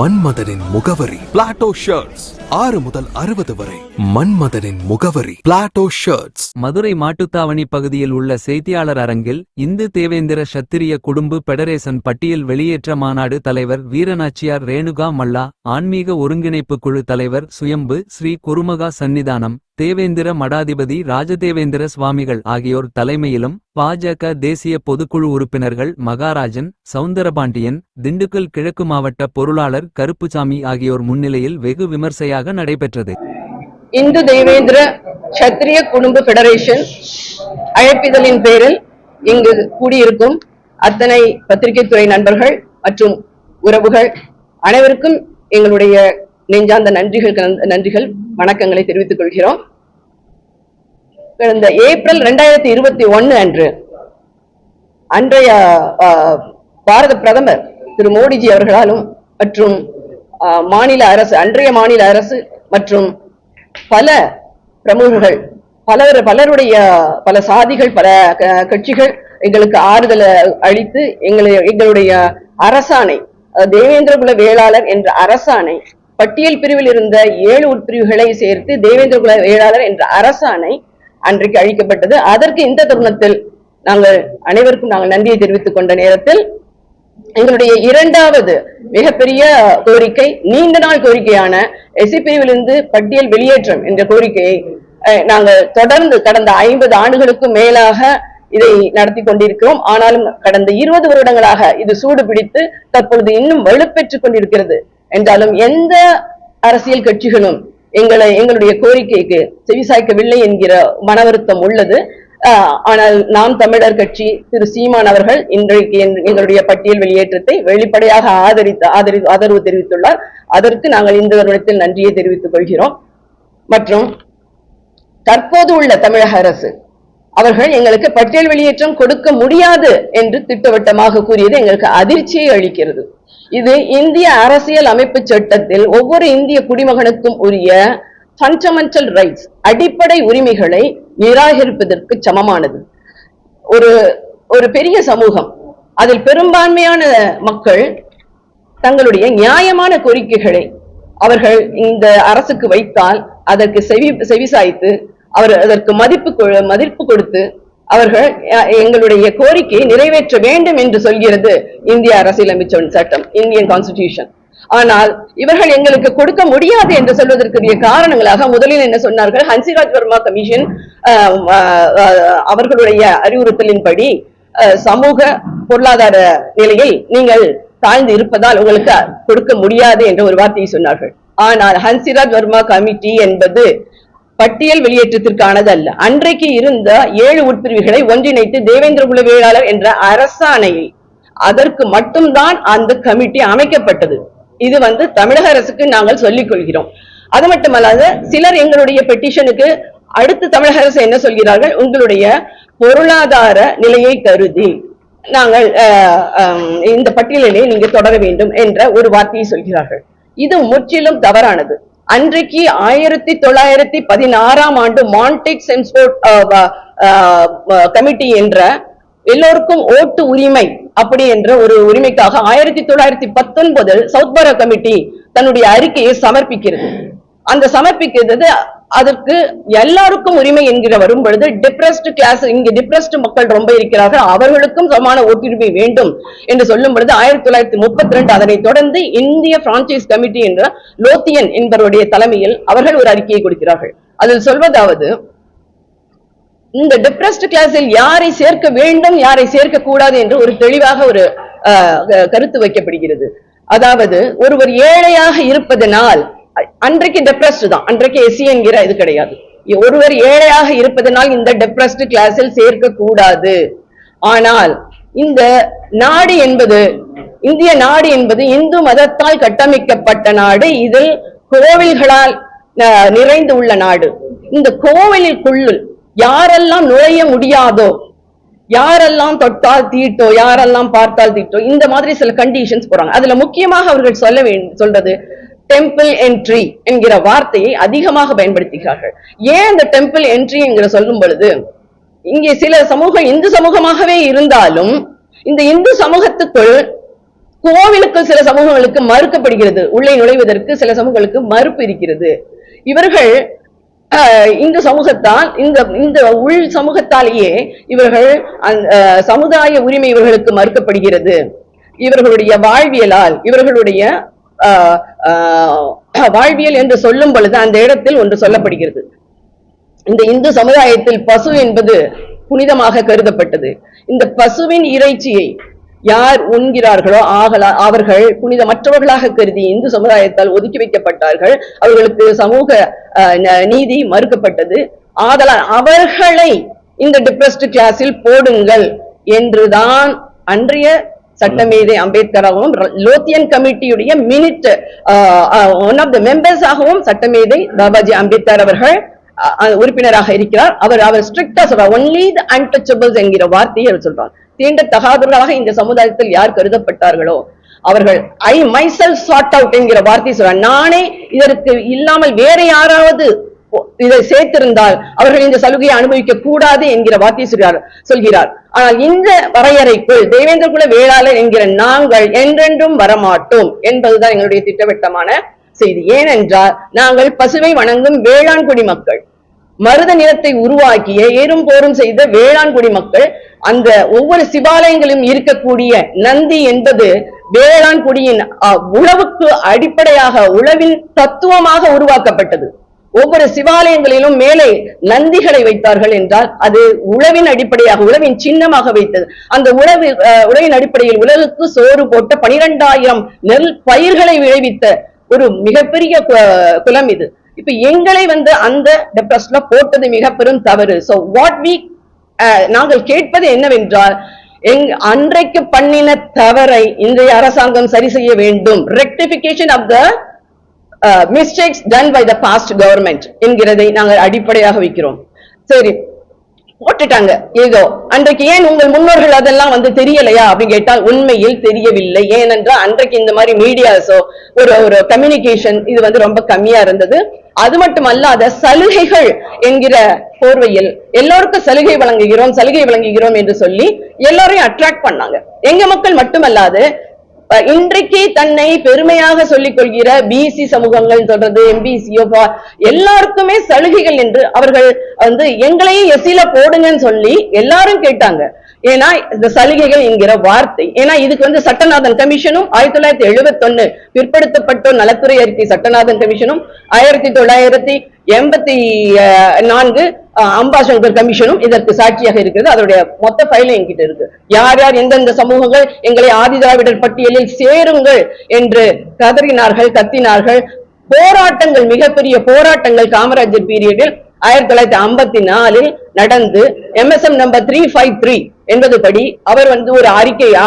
மன்மதனின் முகவரி Plato shirts. 6 முதல் 60 வரை. மன்மதனின் முகவரி பிளாட்டோ ஷர்ட்ஸ். மதுரை மாட்டுத்தாவணி பகுதியில் உள்ள செய்தியாளர் அரங்கில் இந்து தேவேந்திர சத்திரிய குடும்ப பெடரேசன் பட்டியல் வெளியேற்ற மாநாடு தலைவர் வீரநாச்சியார் ரேணுகா மல்லா, ஆன்மீக ஒருங்கிணைப்பு குழு தலைவர் சுயம்பு ஸ்ரீ குருமகா சந்நிதானம், தேவேந்திர மடாதிபதி ராஜதேவேந்திர சுவாமிகள் ஆகியோர் தலைமையிலும், பாஜக தேசிய பொதுக்குழு உறுப்பினர்கள் மகாராஜன், சவுந்தரபாண்டியன், திண்டுக்கல் கிழக்கு மாவட்ட பொருளாளர் கருப்புசாமி ஆகியோர் முன்னிலையில் வெகு விமர்சையாக நடைபெற்றது. இந்து தேவேந்திர சத்திரிய குடும்ப பெடரேஷன் அழைப்பிதழின் பேரில் இங்கு கூடியிருக்கும் அத்தனை பத்திரிகை துறை நண்பர்கள் மற்றும் உறவுகள் அனைவருக்கும் எங்களுடைய நெஞ்சார்ந்த நன்றிகள் வணக்கங்களை தெரிவித்துக் கொள்கிறோம். கடந்த ஏப்ரல் 2021 அன்று அன்றைய பாரத பிரதமர் திரு மோடிஜி அவர்களாலும் மற்றும் அன்றைய மாநில அரசு மற்றும் பல பிரமுகர்கள் பலருடைய பல சாதிகள் பல கட்சிகள் எங்களுக்கு ஆறுதல் அளித்து எங்களுடைய அரசாணை தேவேந்திர குல வேளாளர் என்ற அரசாணை பட்டியல் பிரிவில் இருந்த 7 உட்பிரிவுகளை சேர்த்து தேவேந்திர குல வேளாளர் என்ற அரசாணை அன்றைக்கு அளிக்கப்பட்டது. அதற்கு இந்த தருணத்தில் நாங்கள் அனைவருக்கும் நன்றியை தெரிவித்துக் கொண்ட நேரத்தில் எங்களுடைய இரண்டாவது மிகப்பெரிய கோரிக்கை, நீண்ட நாள் கோரிக்கையான எஸ்சி பிரிவிலிருந்து பட்டியல் வெளியேற்றம் என்ற கோரிக்கையை நாங்கள் தொடர்ந்து கடந்த 50 ஆண்டுகளுக்கும் மேலாக இதை நடத்தி கொண்டிருக்கிறோம். ஆனாலும் கடந்த 20 வருடங்களாக இது சூடு பிடித்து தற்பொழுது இன்னும் வலுப்பெற்றுக் கொண்டிருக்கிறது. என்றாலும் எந்த அரசியல் கட்சிகளும் எங்களுடைய கோரிக்கைக்கு செவிசாய்க்கவில்லை என்கிற மன வருத்தம் உள்ளது. ஆனால் நாம் தமிழர் கட்சி திரு சீமான் அவர்கள் இன்றைக்கு எங்களுடைய பட்டியல் வெளியேற்றத்தை வெளிப்படையாக ஆதரவு தெரிவித்துள்ளார். அதற்கு நாங்கள் இந்த வருடத்தில் நன்றியை தெரிவித்துக் கொள்கிறோம். மற்றும் தற்போது உள்ள தமிழக அரசு அவர்கள் எங்களுக்கு பட்டியல் வெளியேற்றம் கொடுக்க முடியாது என்று திட்டவட்டமாக கூறியது எங்களுக்கு அதிர்ச்சியை அளிக்கிறது. இது இந்திய அரசியல் அமைப்பு சட்டத்தில் ஒவ்வொரு இந்திய குடிமகனுக்கும் உரிய ஃபண்டமெண்டல் ரைட்ஸ் அடிப்படை உரிமைகளை நிராகரிப்பதற்கு சமமானது. ஒரு பெரிய சமூகம், அதில் பெரும்பான்மையான மக்கள் தங்களுடைய நியாயமான கோரிக்கைகளை அவர்கள் இந்த அரசுக்கு வைத்தால் அதற்கு செவிசாய்த்து அதற்கு மதிப்பு கொடுத்து அவர்கள் எங்களுடைய கோரிக்கையை நிறைவேற்ற வேண்டும் என்று சொல்கிறது இந்திய அரசியலமைப்பு சட்டம், இந்தியன் கான்ஸ்டிடியூஷன். ஆனால் இவர்கள் எங்களுக்கு கொடுக்க முடியாது என்று சொல்வதற்குரிய காரணங்களாக முதலில் என்ன சொன்னார்கள், ஹன்சிராஜ் வர்மா கமிஷன் அவர்களுடைய அறிவுறுத்தலின்படி சமூக பொருளாதார நிலையில் நீங்கள் தாழ்ந்து இருப்பதால் உங்களுக்கு கொடுக்க முடியாது என்ற ஒரு வார்த்தையை சொன்னார்கள். ஆனால் ஹன்சிராஜ் வர்மா கமிட்டி என்பது பட்டியல் வெளியேற்றத்திற்கானது அல்ல. அன்றைக்கு இருந்த 7 உட்பிரிவுகளை ஒன்றிணைத்து தேவேந்திர குல வேளாளர் என்ற அரசாணையை அதற்கு மட்டும்தான் அந்த கமிட்டி அமைக்கப்பட்டது. இது தமிழக அரசுக்கு நாங்கள் சொல்லிக் கொள்கிறோம். அது மட்டுமல்லாது சிலர் எங்களுடைய பெட்டிஷனுக்கு அடுத்து தமிழக அரசு என்ன சொல்கிறார்கள், உங்களுடைய பொருளாதார நிலையை கருதி நாங்கள் இந்த பட்டியலிலே நீங்க தொடர வேண்டும் என்ற ஒரு வார்த்தையை சொல்கிறார்கள். இது முற்றிலும் தவறானது. அன்றைக்கு 1916 ஆண்டு மான்டெக் செம்ஸ்போர்ட் கமிட்டி என்ற எல்லோருக்கும் ஓட்டு உரிமை அப்படி என்ற ஒரு உரிமைக்காக 1919 சவுத் பாரா கமிட்டி தன்னுடைய அறிக்கையை சமர்ப்பிக்கிறது. அந்த சமர்ப்பிக்கிறது அதற்கு எல்லாருக்கும் உரிமை என்கிற வரும் பொழுது டிப்ரெஸ்ட் கிளாஸ், இங்க டிப்ரெஸ்ட் மக்கள் ரொம்ப இருக்கிறார்கள், அவர்களுக்கும் சமான ஓட்டுரிமை வேண்டும் என்று சொல்லும் பொழுது 1932 அதனை தொடர்ந்து இந்திய பிரான்சைஸ் கமிட்டி என்ற லோத்தியன் என்பவருடைய தலைமையில் அவர்கள் ஒரு அறிக்கையை கொடுக்கிறார்கள். அதில் சொல்வதாவது, இந்த டிப்ரெஸ்ட் கிளாஸில் யாரை சேர்க்க வேண்டும் யாரை சேர்க்க கூடாது என்று ஒரு தெளிவாக ஒரு கருத்து வைக்கப்படுகிறது. அதாவது ஒருவர் ஏழையாக இருப்பதனால், அன்றைக்கு டிப்ரெஸ்ட் தான், அன்றைக்கு எஸ்சி என்கிற இது கிடையாது, ஒருவர் ஏழையாக இருப்பதனால் இந்த டிப்ரெஸ்ட் கிளாஸில் சேர்க்க கூடாது. ஆனால் இந்த நாடு என்பது, இந்திய நாடு என்பது இந்து மதத்தால் கட்டமைக்கப்பட்ட நாடு, இதில் கோவில்களால் நிறைந்து உள்ள நாடு. இந்த கோவிலுக்குள் யாரெல்லாம் நுழைய முடியாதோ, யாரெல்லாம் தொட்டால் தீட்டோ, யாரெல்லாம் பார்த்தால் தீட்டோ, இந்த மாதிரி சில கண்டிஷன்ஸ் போறாங்க. அதுல முக்கியமாக அவர்கள் சொல்றது டெம்பிள் என்ட்ரி என்கிற வார்த்தையை அதிகமாக பயன்படுத்துகிறார்கள். ஏன் இந்த டெம்பிள் என்ட்ரி என்கிற சொல்லும் பொழுது, இங்கே சில சமூகம் இந்து சமூகமாகவே இருந்தாலும் இந்த இந்து சமூகத்துக்குள் கோவிலுக்கு சில சமூகங்களுக்கு மறுக்கப்படுகிறது, உள்ளே நுழைவதற்கு சில சமூகங்களுக்கு மறுப்பு இருக்கிறது. இவர்கள் இந்து சமூகத்தால் இந்த உள் சமூகத்தாலேயே இவர்கள் சமுதாய உரிமை இவர்களுக்கு மறுக்கப்படுகிறது. இவர்களுடைய வாழ்வியலால், இவர்களுடைய வாழ்வியல் என்று சொல்லும் பொழுது அந்த இடத்தில் ஒன்று சொல்லப்படுகிறது. இந்த இந்து சமுதாயத்தில் பசு என்பது புனிதமாக கருதப்பட்டது. இந்த பசுவின் இறைச்சியை யார் உண்கிறார்களோ அவர்கள் புனிதமற்றவர்களாக கருதி இந்து சமுதாயத்தால் ஒதுக்கி வைக்கப்பட்டார்கள். அவர்களுக்கு சமூக நீதி மறுக்கப்பட்டது. ஆதலால் அவர்களை இந்த டிப்ரெஸ்ட் கிளாஸில் போடுங்கள் என்றுதான் அன்றைய சட்டமேதை அம்பேத்கராகவும் லோத்தியன் கமிட்டியுடைய minute one of the members ஆகவும் சட்டமேதை பாபாஜி அம்பேத்கர் அவர்கள் உறுப்பினராக இருக்கிறார். அவர் ஸ்ட்ரிக்டா சொல்றார், ஒன்லி தி அன்டச்சபிள்ஸ் என்கிற வார்த்தையை அவர் சொல்றார். தீண்டத்தகாதவர்களாக இந்த சமுதாயத்தில் யார் கருதப்பட்டார்களோ அவர்கள் ஐ மைசெல்ஃப் சார்ட் அவுட் என்கிற வார்த்தை சொல்றார். நானே இதற்கு இல்லாமல் வேற யாராவது இதை சேர்த்திருந்தால் அவர்கள் இந்த சலுகையை அனுபவிக்க கூடாது என்கிற வார்த்தை சொல்கிறார். ஆனால் இந்த வரையறைக்குள் தேவேந்திர குல வேளாளர் என்கிற நாங்கள் என்றென்றும் வரமாட்டோம் என்பதுதான் எங்களுடைய திட்டவட்டமான செய்தி. ஏனென்றால் நாங்கள் பசுவை வணங்கும் வேளாண் குடிமக்கள், மருத நிலத்தை உருவாக்கிய ஏறும் போரும் செய்த வேளாண் குடிமக்கள். அந்த ஒவ்வொரு சிவாலயங்களிலும் இருக்கக்கூடிய நந்தி என்பது வேளாண் குடியின் உழவுக்கு அடிப்படையாக, உழவின் தத்துவமாக உருவாக்கப்பட்டது. ஒவ்வொரு சிவாலயங்களிலும் மேலே நந்திகளை வைத்தார்கள் என்றால் அது உழவின் அடிப்படையாக, உழவின் சின்னமாக வைத்தது. அந்த உழவின் அடிப்படையில் உலகுக்கு சோறு போட்ட 12,000 நெல் பயிர்களை விளைவித்த ஒரு மிகப்பெரிய குலம் இது. இப்ப எங்களை அந்த டெப்ரஸ்ட்ல போட்டது மிக பெரும் தவறு. சோ வாட் வி நாங்கள் கேட்பது என்னவென்றால், அன்றைக்கு பண்ணின தவறை இன்றைய அரசாங்கம் சரி செய்ய வேண்டும். Rectification of the mistakes done by the past government என்கிறதை நாங்கள் அடிப்படையாக வைக்கிறோம். சரி, போட்டுட்டாங்க ஏதோ. அன்றைக்கு ஏன் உங்கள் முன்னோர்கள் அதெல்லாம் தெரியலையா அப்படின்னு கேட்டால் உண்மையில் தெரியவில்லை. ஏனென்றால் அன்றைக்கு இந்த மாதிரி மீடியாஸோ ஒரு கம்யூனிகேஷன் இது ரொம்ப கம்மியா இருந்தது. அது மட்டுமல்லாத சலுகைகள் என்கிற போர்வையில் எல்லோருக்கும் சலுகை வழங்குகிறோம் என்று சொல்லி எல்லாரையும் அட்ராக்ட் பண்ணாங்க. எங்க மக்கள் மட்டுமல்லாது இன்றைக்கு தன்னை பெருமையாக சொல்லிக் கொள்கிற பிசி சமூகங்கள் சொல்றது, எம்பிசியோ எல்லாருக்குமே சலுகைகள் என்று அவர்கள் எங்களையும் எஸ்சில போடுங்கன்னு சொல்லி எல்லாரும் கேட்டாங்க. ஏன்னா இந்த சலுகைகள் என்கிற வார்த்தை, ஏன்னா இதுக்கு சட்டநாதன் கமிஷனும் 1971 பிற்படுத்தப்பட்டோர் நலத்துறை அறிக்கை சட்டநாதன் கமிஷனும் 1984 அம்பாசங்கர் கமிஷனும் இதற்கு சாட்சியாக இருக்கிறது. அதனுடைய மொத்த ஃபைல் என்கிட்ட இருக்கு. யார் யார் எந்தெந்த சமூகங்கள் எங்களை ஆதிதிராவிடர் பட்டியலில் சேருங்கள் என்று கத்தினார்கள். போராட்டங்கள், மிகப்பெரிய போராட்டங்கள் காமராஜர் பீரியடில் 1954 நடந்து MSM நம்பர் 353 என்பதுபடி அவர் ஒரு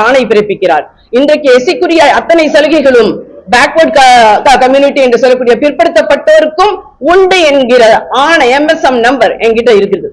ஆணை பிறப்பிக்கிறார். இன்றைக்கு எஸ்சிக்குரிய அத்தனை சலுகைகளும் பேக்வர்ட் கம்யூனிட்டி என்று சொல்லக்கூடிய பிற்படுத்தப்பட்டோருக்கும் உண்டு என்கிற ஆணை MSM நம்பர் என்கிட்ட இருக்குது.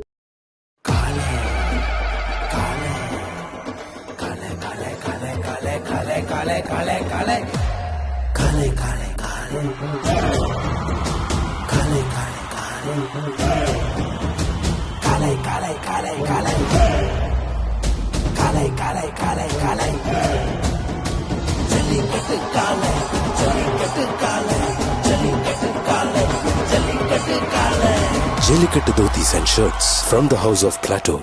Jellikattu dhotis and shirts from the house of Plateau.